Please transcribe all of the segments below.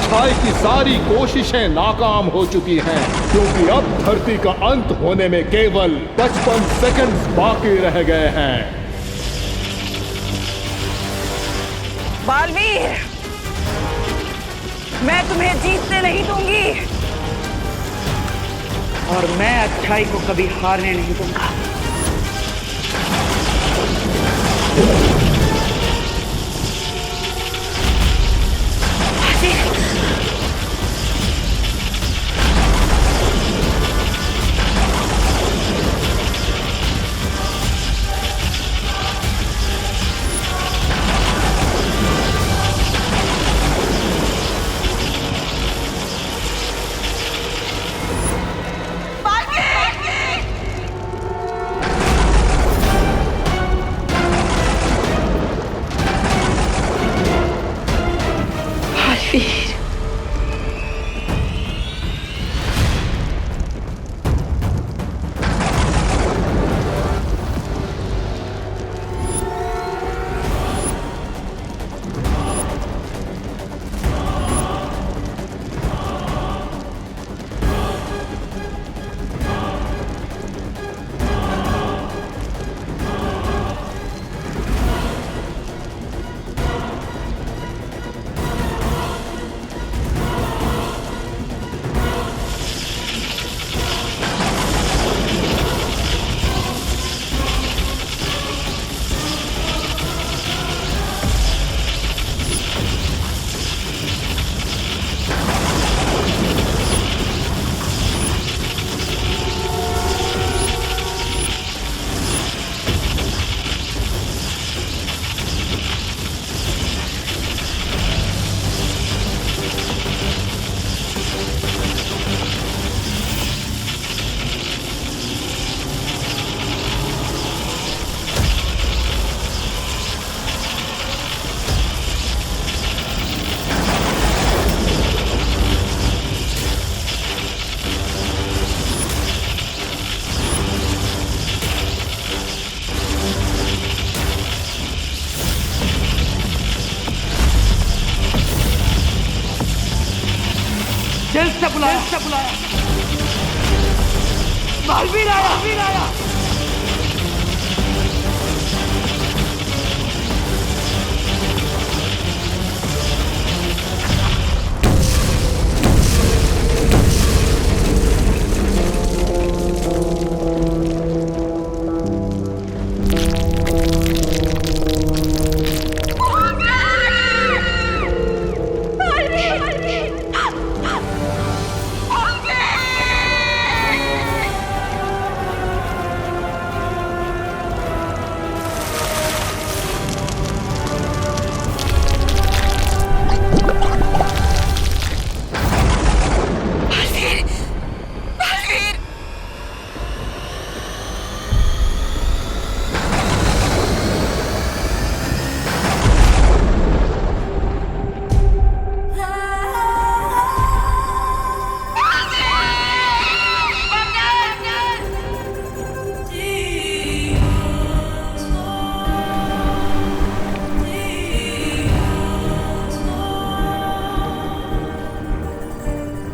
अच्छाई की सारी कोशिशें नाकाम हो चुकी हैं, क्योंकि अब धरती का अंत होने में केवल 55 सेकंड्स बाकी रह गए हैं। बालवीर, मैं तुम्हें जीतने नहीं दूंगी और मैं अच्छाई को कभी हारने नहीं दूंगा। जल्द से बुलाया। बालवीर आया।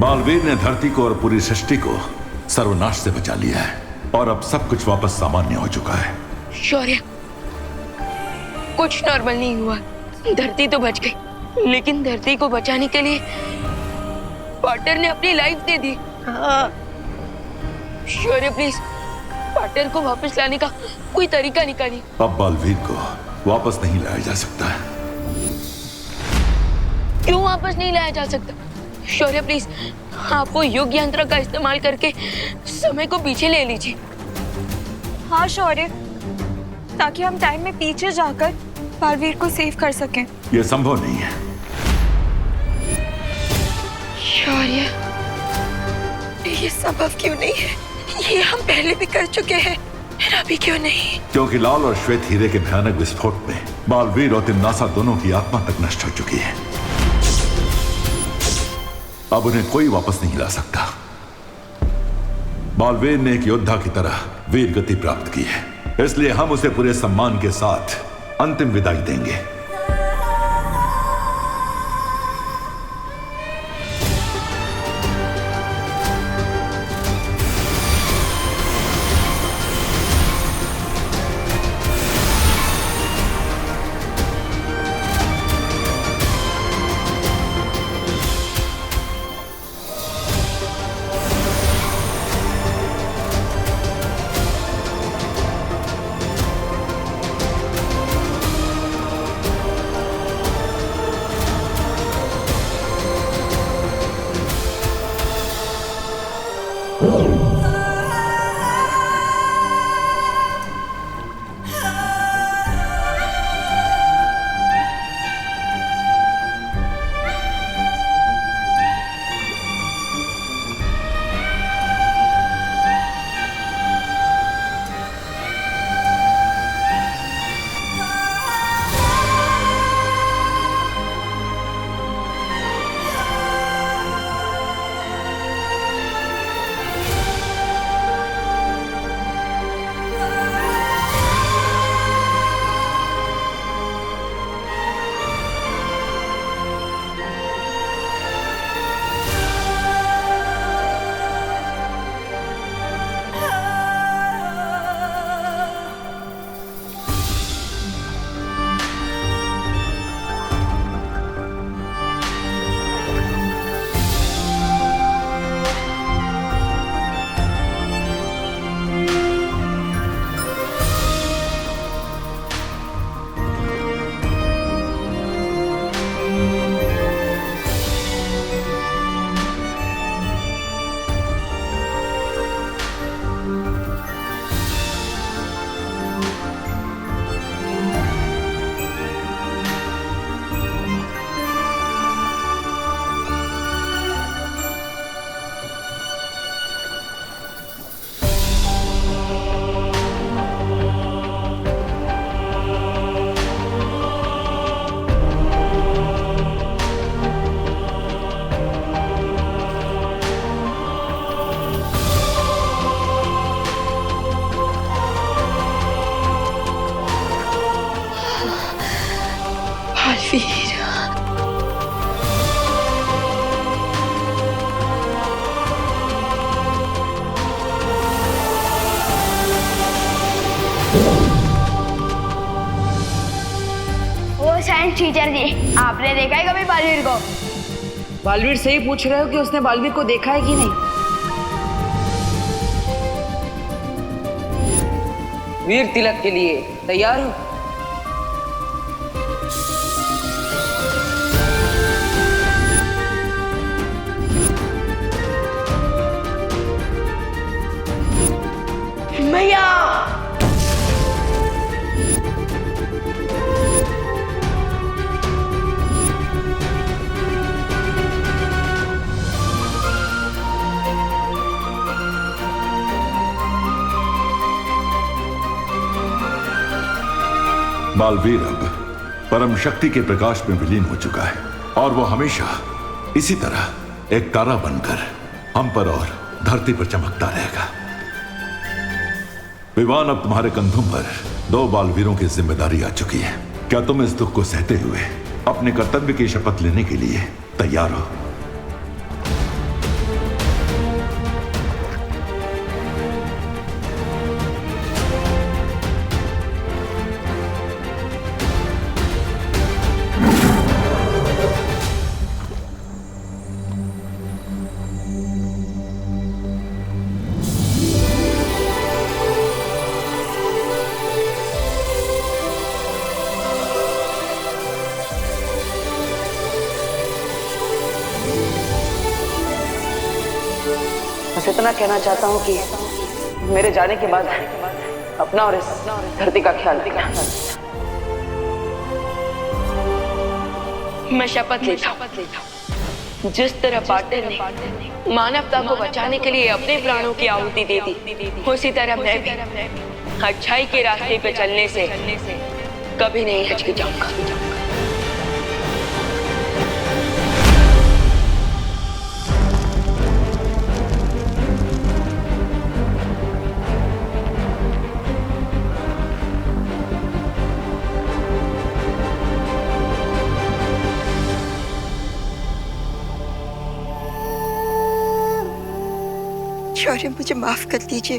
बालवीर ने धरती को और पूरी सृष्टि को सर्वनाश से बचा लिया है और अब सब कुछ वापस सामान्य हो चुका है। शौर्य, कुछ नॉर्मल नहीं हुआ। धरती तो बच गई, लेकिन धरती को बचाने के लिए पार्टनर ने अपनी life they the. Shaurya please, partner को वापस लाने का कोई तरीका निकालिए। अब बालवीर को वापस नहीं लाया जा सकता। क्यों वापस नहीं लाया जा सकता? शौर्य प्लीज, आप वो योग यंत्र का इस्तेमाल करके समय को पीछे ले लीजिए। हाँ शौर्य, ताकि हम टाइम में पीछे जाकर बालवीर को सेव कर सकें। यह संभव नहीं है। शौर्य, ये संभव क्यों नहीं है? ये हम पहले भी कर चुके हैं, फिर अभी क्यों नहीं? क्योंकि लाल और श्वेत हीरे के भयानक विस्फोट में बालवीर और तिम्नासा दोनों की आत्मा तक नष्ट हो चुकी है। अब उन्हें कोई वापस नहीं ला सकता। बालवीर ने एक योद्धा की तरह वीर गति प्राप्त की है, इसलिए हम उसे पूरे सम्मान के साथ अंतिम विदाई देंगे। साइंस टीचर जी, आपने देखा है कभी बालवीर को? बालवीर से ही पूछ रहे हो कि उसने बालवीर को देखा है कि नहीं? वीर तिलक के लिए तैयार हो? भैया बालवीर अब परम शक्ति के प्रकाश में विलीन हो चुका है और वो हमेशा इसी तरह एक तारा बनकर हम पर और धरती पर चमकता रहेगा। विवान, अब तुम्हारे कंधों पर 2 बालवीरों की जिम्मेदारी आ चुकी है। क्या तुम इस दुख को सहते हुए अपने कर्तव्य की शपथ लेने के लिए तैयार हो? बस इतना कहना चाहता हूँ कि मेरे जाने के बाद अपना और इस धरती का ख्याल रखना। मैं शपथ लेता हूँ, जिस तरह पार्टनर ने मानवता को बचाने के लिए अपने प्राणों की आहुति दे दी, उसी तरह मैं भी अच्छाई के रास्ते पे चलने से कभी नहीं हिचकिचाऊंगा। शौर्य, मुझे माफ कर दीजिए,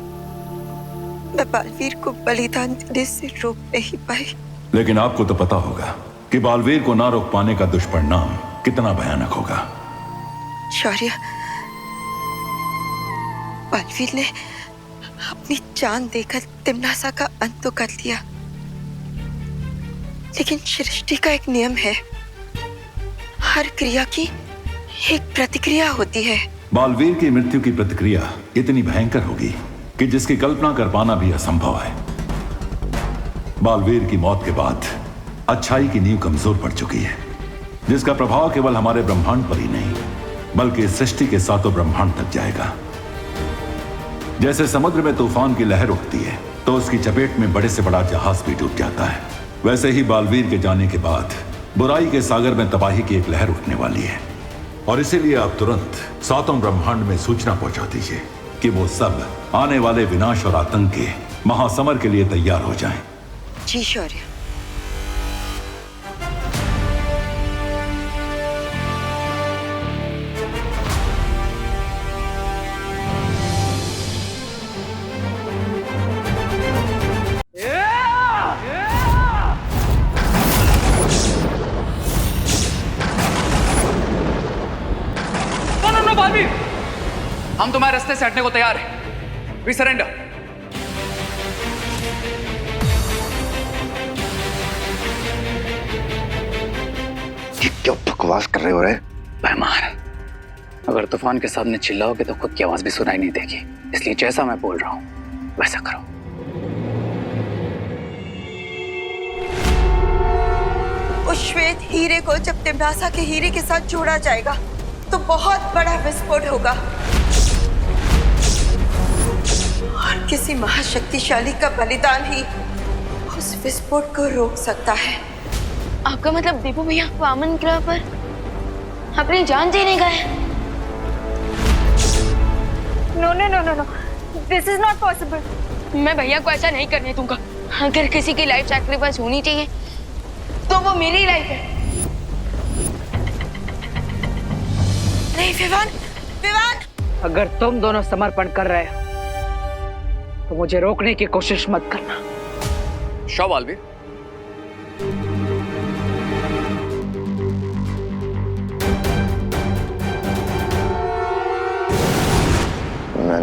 मैं बालवीर को बलिदान देने से रोक नहीं पाई। लेकिन आपको तो पता होगा कि बालवीर को ना रोक पाने का दुष्परिणाम कितना भयानक होगा। शौर्य, बालवीर ने अपनी जान देकर तिम्नासा का अंत तो कर दिया, लेकिन सृष्टि का एक नियम है, हर क्रिया की एक प्रतिक्रिया होती है। बालवीर की मृत्यु की प्रतिक्रिया इतनी भयंकर होगी कि जिसकी कल्पना कर पाना भी असंभव है। बालवीर की मौत के बाद अच्छाई की नींव कमजोर पड़ चुकी है, जिसका प्रभाव केवल हमारे ब्रह्मांड पर ही नहीं बल्कि सृष्टि के 7 ब्रह्मांड तक जाएगा। जैसे समुद्र में तूफान की लहर उठती है तो उसकी चपेट में बड़े से बड़ा जहाज भी डूब जाता है, वैसे ही बालवीर के जाने के बाद बुराई के सागर में तबाही की एक लहर उठने वाली है। और इसीलिए आप तुरंत 7 ब्रह्मांड में सूचना पहुंचा दीजिए कि वो सब आने वाले विनाश और आतंक के महासमर के लिए तैयार हो जाएं। जी शौर्य। हम तुम्हारे रास्ते से हटने को तैयार हैं। We surrender. ये क्या बकवास कर रहे हो रे? मेहमान, अगर तूफान के सामने चिल्लाओगे तो खुद की आवाज भी सुनाई नहीं देगी, इसलिए जैसा मैं बोल रहा हूं वैसा करो। उस श्वेत हीरे को जब तिम्नासा के हीरे के साथ जोड़ा जाएगा तो बहुत बड़ा विस्फोट होगा और किसी महाशक्तिशाली का बलिदान ही उस विस्फोट को रोक सकता है। आपका मतलब दीपू भैया वामन ग्रह पर अपनी जान देने गए? No no no no no, this is not possible. मैं भैया को ऐसा नहीं करने दूंगा। अगर किसी की लाइफ सैक्रिफाइस होनी चाहिए तो वो मेरी लाइफ है। नहीं विवान, विवान! अगर तुम दोनों समर्पण कर रहे हो तो मुझे रोकने की कोशिश मत करना। शौ बालवीर,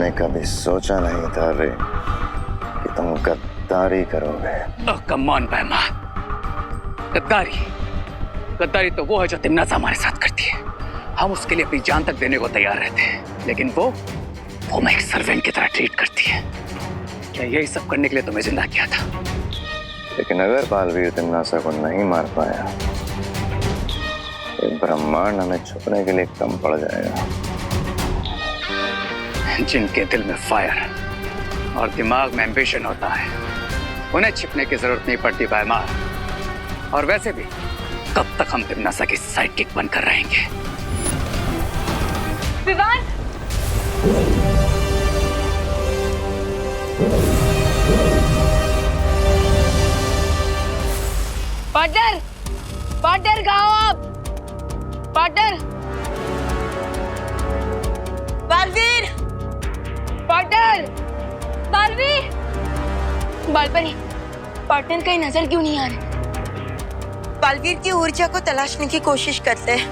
मैंने कभी सोचा नहीं था रे कि तुम गद्दारी करोगे। कम ऑन बैमान, गद्दारी गद्दारी तो वो है जो तिमनासा हमारे साथ करती है। हम उसके लिए अपनी जान तक देने को तैयार रहते हैं, लेकिन वो मैं एक सर्वेंट की तरह ट्रीट करती है। क्या यही सब करने के लिए तुम्हें जिंदा किया था? लेकिन अगर बालवीर तिमनासा को नहीं मार पाया, ये ब्रह्मांड हमें छुपने के लिए कम पड़ जाएगा। जिनके दिल में फायर और दिमाग में एम्बिशन होता है, उन्हें छिपने की जरूरत नहीं पड़ती बैमार। और वैसे भी कब तक हम तिमनासा की साइड किक बनकर रहेंगे? विवान, पार्टनर, पार्टनर कहाँ हो आप? Partner, Baalveer, partner, Baalveer, Baalpari, partner कहीं नजर क्यों नहीं आ रहे? बालवीर की ऊर्जा को तलाशने की कोशिश करते हैं।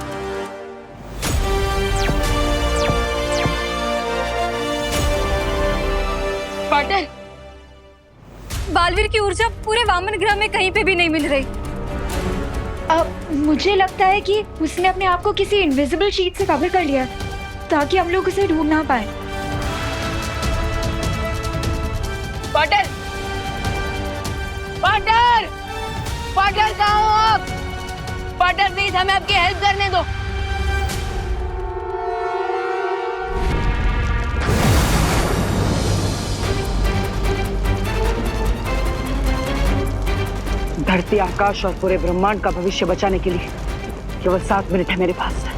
पार्टनर, बालवीर की ऊर्जा पूरे वामन ग्रह में कहीं पे भी नहीं मिल रही। मुझे लगता है कि उसने अपने आप को किसी इनविजिबल शीट से कवर कर लिया ताकि हम लोग उसे ढूंढ ना पाए। पार्टनर, पार्टनर, पार्टनर कहाँ हो आप? पार्टनर प्लीज हमें आपकी हेल्प करने दो। धरती, आकाश और पूरे ब्रह्मांड का भविष्य बचाने के लिए केवल 7 मिनट है मेरे पास।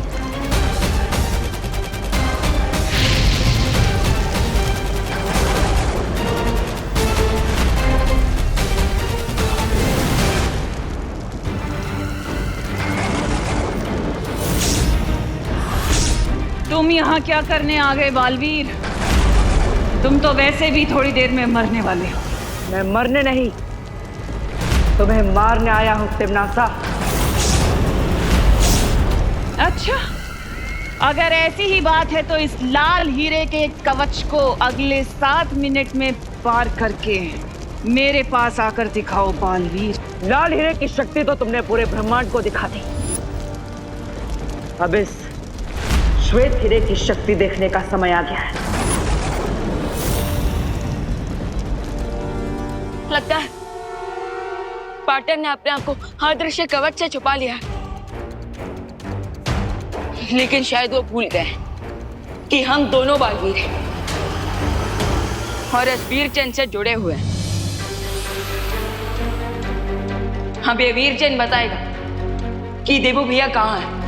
तुम यहाँ क्या करने आ गए बालवीर? तुम तो वैसे भी थोड़ी देर में मरने वाले हो। मैं मरने नहीं, तुम्हें मारने आया हूं तिमनासा। अच्छा, अगर ऐसी ही बात है तो इस लाल हीरे के कवच को अगले 7 मिनट में पार करके मेरे पास आकर दिखाओ बालवीर। लाल हीरे की शक्ति तो तुमने पूरे ब्रह्मांड को दिखा दी। अब इस श्वेत हीरे की शक्ति देखने का समय आ गया है। लगता है पार्टनर ने अपने आप को अदृश्य कवच से छुपा लिया, लेकिन शायद वो भूल गए कि हम दोनों बालवीर हैं और इस वीर चंद से जुड़े हुए हैं। अब ये वीर चंद बताएगा कि देवू भैया कहाँ है।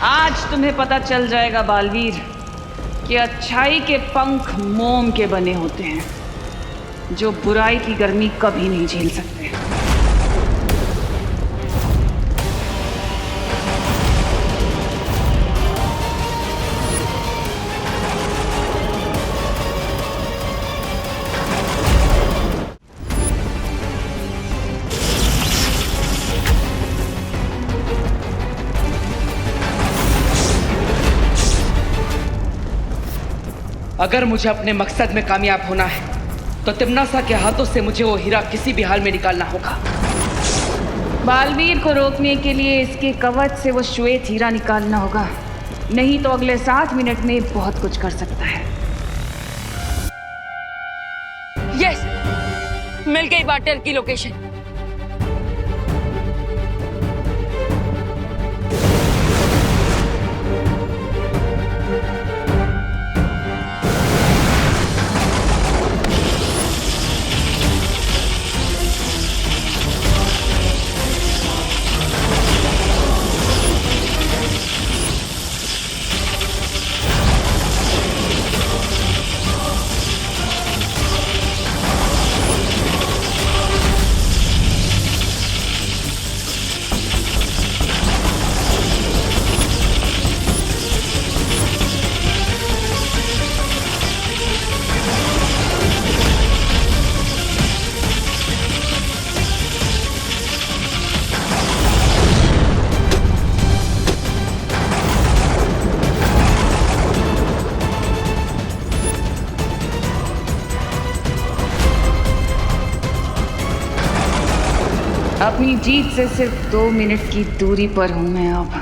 आज तुम्हें पता चल जाएगा बालवीर कि अच्छाई के पंख मोम के बने होते हैं जो बुराई की गर्मी कभी नहीं झेल सकते। अगर मुझे अपने मकसद में कामयाब होना है तो तिमनासा के हाथों से मुझे वो हीरा किसी भी हाल में निकालना होगा। बालवीर को रोकने के लिए इसके कवच से वो श्वेत हीरा निकालना होगा, नहीं तो अगले 7 मिनट में बहुत कुछ कर सकता है। यस, मिल गई पार्टनर की लोकेशन। अपनी जीत से सिर्फ 2 मिनट की दूरी पर हूं मैं अब।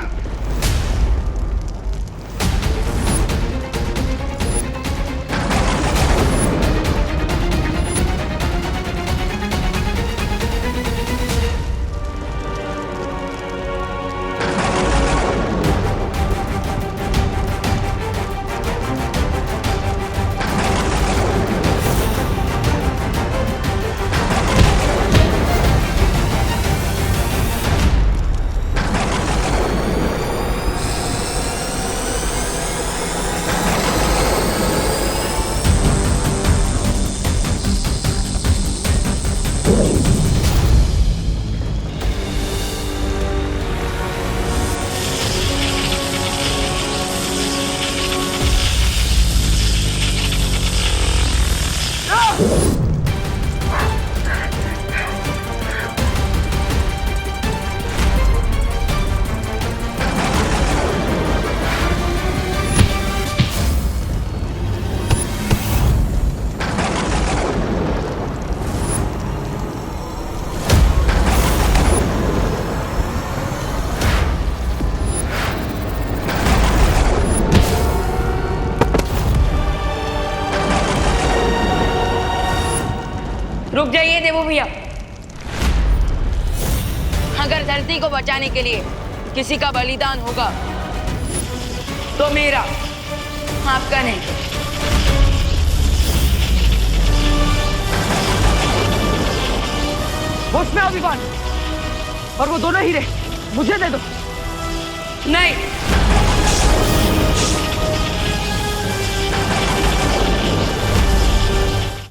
रुक जाइए देवू भैया। अगर धरती को बचाने के लिए किसी का बलिदान होगा तो मेरा, आपका नहीं। होश में आओ विवान, और वो दोनों हीरे मुझे दे दो। नहीं,